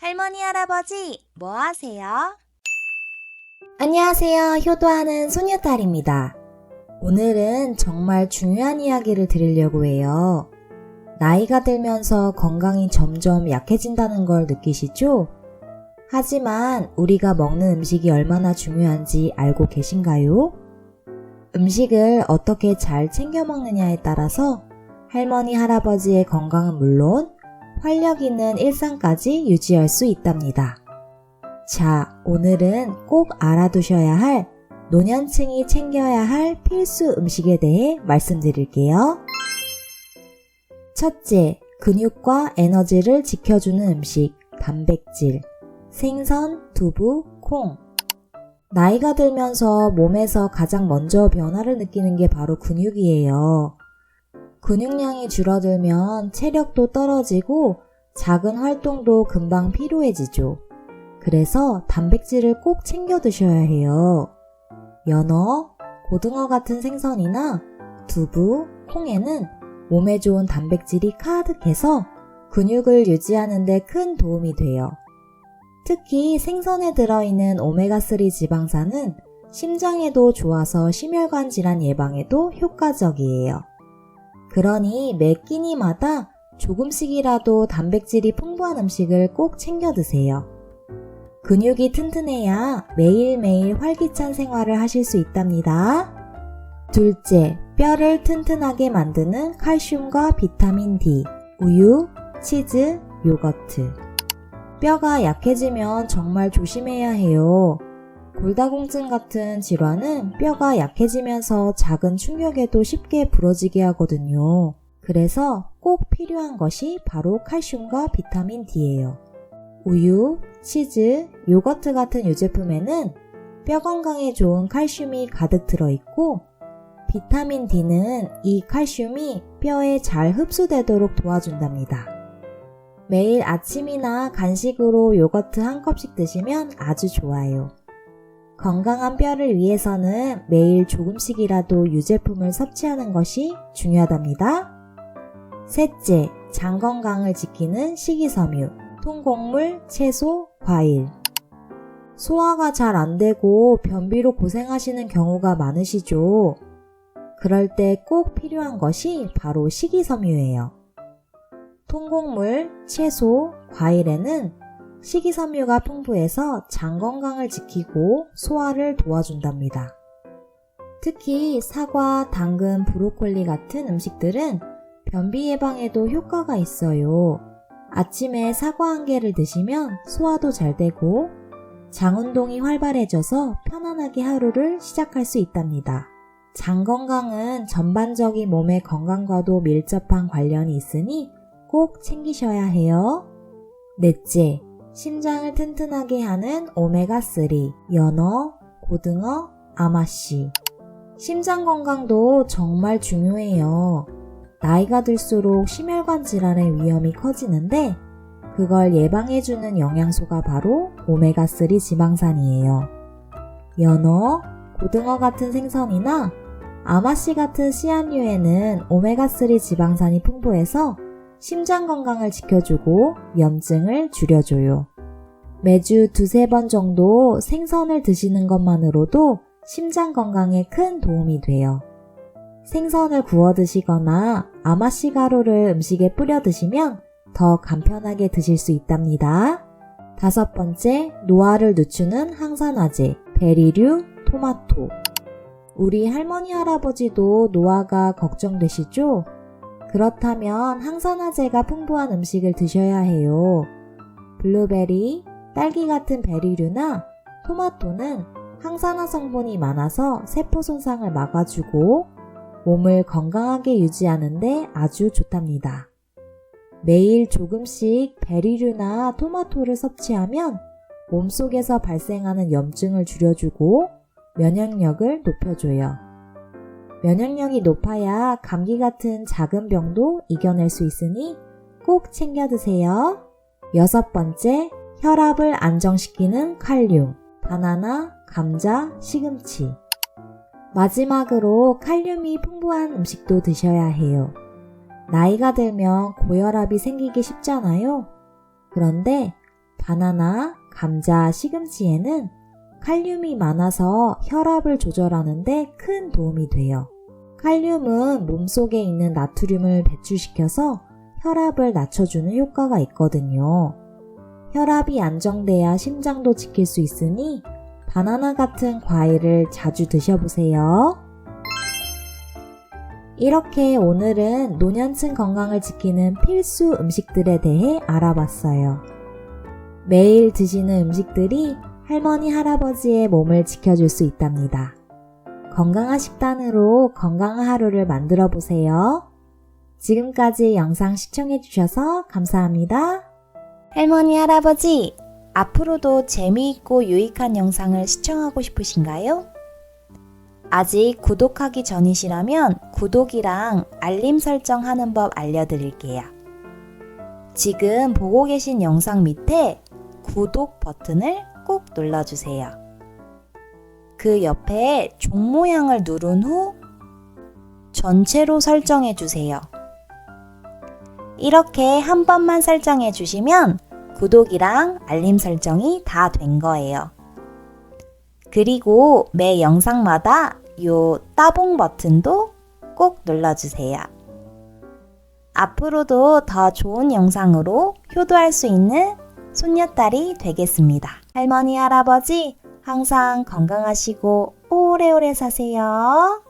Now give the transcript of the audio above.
할머니, 할아버지, 뭐 하세요? 안녕하세요. 효도하는 소녀딸입니다. 오늘은 정말 중요한 이야기를 드리려고 해요. 나이가 들면서 건강이 점점 약해진다는 걸 느끼시죠? 하지만 우리가 먹는 음식이 얼마나 중요한지 알고 계신가요? 음식을 어떻게 잘 챙겨 먹느냐에 따라서 할머니, 할아버지의 건강은 물론 활력 있는 일상까지 유지할 수 있답니다. 자, 오늘은 꼭 알아두셔야 할 노년층이 챙겨야 할 필수 음식에 대해 말씀드릴게요. 첫째, 근육과 에너지를 지켜주는 음식, 단백질, 생선, 두부, 콩. 나이가 들면서 몸에서 가장 먼저 변화를 느끼는 게 바로 근육이에요. 근육량이 줄어들면 체력도 떨어지고 작은 활동도 금방 피로해지죠. 그래서 단백질을 꼭 챙겨 드셔야 해요. 연어, 고등어 같은 생선이나 두부, 콩에는 몸에 좋은 단백질이 가득해서 근육을 유지하는 데 큰 도움이 돼요. 특히 생선에 들어있는 오메가3 지방산은 심장에도 좋아서 심혈관 질환 예방에도 효과적이에요. 그러니 매 끼니마다 조금씩이라도 단백질이 풍부한 음식을 꼭 챙겨 드세요. 근육이 튼튼해야 매일매일 활기찬 생활을 하실 수 있답니다. 둘째, 뼈를 튼튼하게 만드는 칼슘과 비타민 D, 우유, 치즈, 요거트. 뼈가 약해지면 정말 조심해야 해요. 골다공증 같은 질환은 뼈가 약해지면서 작은 충격에도 쉽게 부러지게 하거든요. 그래서 꼭 필요한 것이 바로 칼슘과 비타민 D예요. 우유, 치즈, 요거트 같은 유제품에는 뼈 건강에 좋은 칼슘이 가득 들어있고 비타민 D는 이 칼슘이 뼈에 잘 흡수되도록 도와준답니다. 매일 아침이나 간식으로 요거트 한 컵씩 드시면 아주 좋아요. 건강한 뼈를 위해서는 매일 조금씩이라도 유제품을 섭취하는 것이 중요하답니다. 셋째, 장 건강을 지키는 식이섬유, 통곡물, 채소, 과일. 소화가 잘 안 되고 변비로 고생하시는 경우가 많으시죠? 그럴 때 꼭 필요한 것이 바로 식이섬유예요. 통곡물, 채소, 과일에는 식이섬유가 풍부해서 장 건강을 지키고 소화를 도와준답니다. 특히 사과, 당근, 브로콜리 같은 음식들은 변비 예방에도 효과가 있어요. 아침에 사과 한 개를 드시면 소화도 잘 되고 장 운동이 활발해져서 편안하게 하루를 시작할 수 있답니다. 장 건강은 전반적인 몸의 건강과도 밀접한 관련이 있으니 꼭 챙기셔야 해요. 넷째, 심장을 튼튼하게 하는 오메가3, 연어, 고등어, 아마씨. 심장 건강도 정말 중요해요. 나이가 들수록 심혈관 질환의 위험이 커지는데 그걸 예방해주는 영양소가 바로 오메가3 지방산이에요. 연어, 고등어 같은 생선이나 아마씨 같은 씨앗류에는 오메가3 지방산이 풍부해서 심장 건강을 지켜주고 염증을 줄여줘요. 매주 2-3번 정도 생선을 드시는 것만으로도 심장 건강에 큰 도움이 돼요. 생선을 구워 드시거나 아마씨 가루를 음식에 뿌려 드시면 더 간편하게 드실 수 있답니다. 5번째, 노화를 늦추는 항산화제, 베리류, 토마토. 우리 할머니, 할아버지도 노화가 걱정되시죠? 그렇다면 항산화제가 풍부한 음식을 드셔야 해요. 블루베리, 딸기 같은 베리류나 토마토는 항산화 성분이 많아서 세포 손상을 막아주고 몸을 건강하게 유지하는 데 아주 좋답니다. 매일 조금씩 베리류나 토마토를 섭취하면 몸속에서 발생하는 염증을 줄여주고 면역력을 높여줘요. 면역력이 높아야 감기 같은 작은 병도 이겨낼 수 있으니 꼭 챙겨 드세요. 6번째, 혈압을 안정시키는 칼륨, 바나나, 감자, 시금치. 마지막으로 칼륨이 풍부한 음식도 드셔야 해요. 나이가 들면 고혈압이 생기기 쉽잖아요. 그런데 바나나, 감자, 시금치에는 칼륨이 많아서 혈압을 조절하는데 큰 도움이 돼요. 칼륨은 몸속에 있는 나트륨을 배출시켜서 혈압을 낮춰주는 효과가 있거든요. 혈압이 안정돼야 심장도 지킬 수 있으니 바나나 같은 과일을 자주 드셔보세요. 이렇게 오늘은 노년층 건강을 지키는 필수 음식들에 대해 알아봤어요. 매일 드시는 음식들이 할머니, 할아버지의 몸을 지켜줄 수 있답니다. 건강한 식단으로 건강한 하루를 만들어 보세요. 지금까지 영상 시청해주셔서 감사합니다. 할머니, 할아버지, 앞으로도 재미있고 유익한 영상을 시청하고 싶으신가요? 아직 구독하기 전이시라면 구독이랑 알림 설정하는 법 알려드릴게요. 지금 보고 계신 영상 밑에 구독 버튼을 꼭 눌러주세요. 그 옆에 종 모양을 누른 후 전체로 설정해 주세요. 이렇게 한 번만 설정해 주시면 구독이랑 알림 설정이 다 된 거예요. 그리고 매 영상마다 요 따봉 버튼도 꼭 눌러주세요. 앞으로도 더 좋은 영상으로 효도할 수 있는 손녀딸이 되겠습니다. 할머니, 할아버지, 항상 건강하시고 오래오래 사세요.